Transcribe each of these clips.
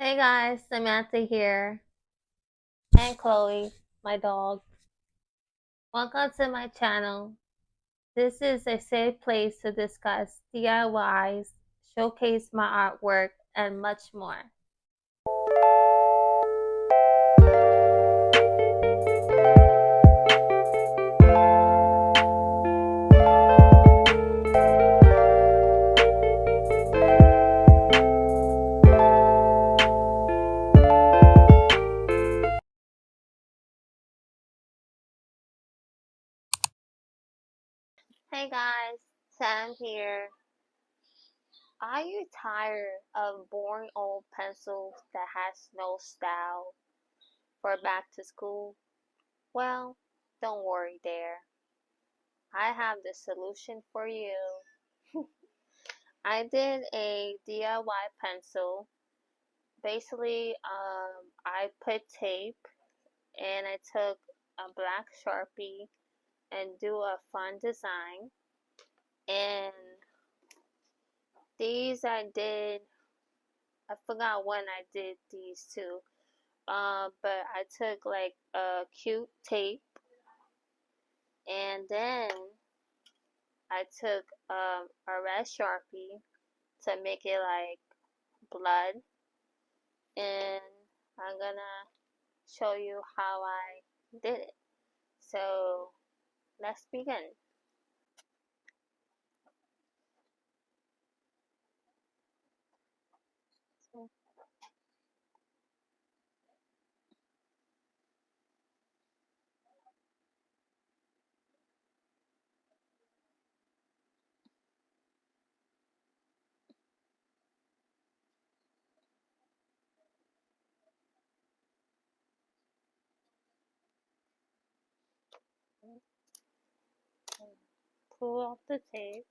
Hey guys, Samantha here, and Chloe, my dog. Welcome to my channel. This is a safe place to discuss DIYs, showcase my artwork, and much more. Hey guys, Sam here. Are you tired of boring old pencils that has no style for back to school? Well, don't worry there. I have the solution for you. I did a DIY pencil. Basically, I put tape and I took a black Sharpie and do a fun design. And these I did, I forgot when I did these two. But I took like a cute tape and then I took a red Sharpie to make it like blood, and I'm gonna show you how I did it. So let's begin. Pull off the tape.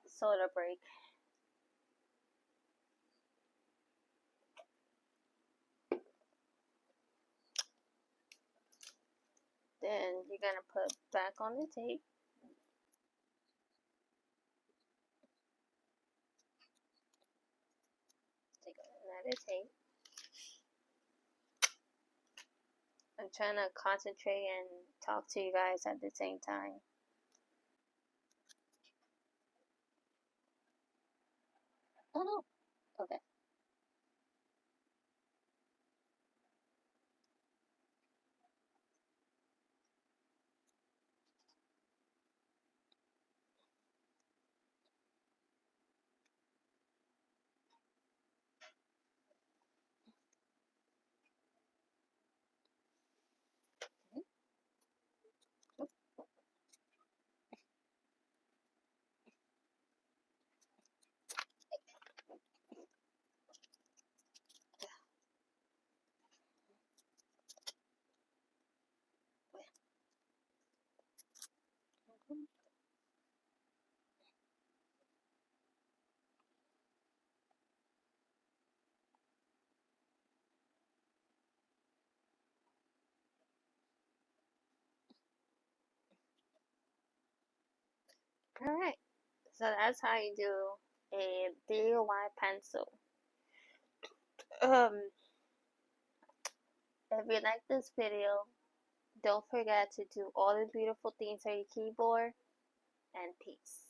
Soda break. Then you're gonna put back on the tape. Take another tape. I'm trying to concentrate and talk to you guys at the same time. Oh no. Okay. Alright. So that's how you do a DIY pencil. Um, if you like this video, don't forget to do all the beautiful things on your keyboard, and peace.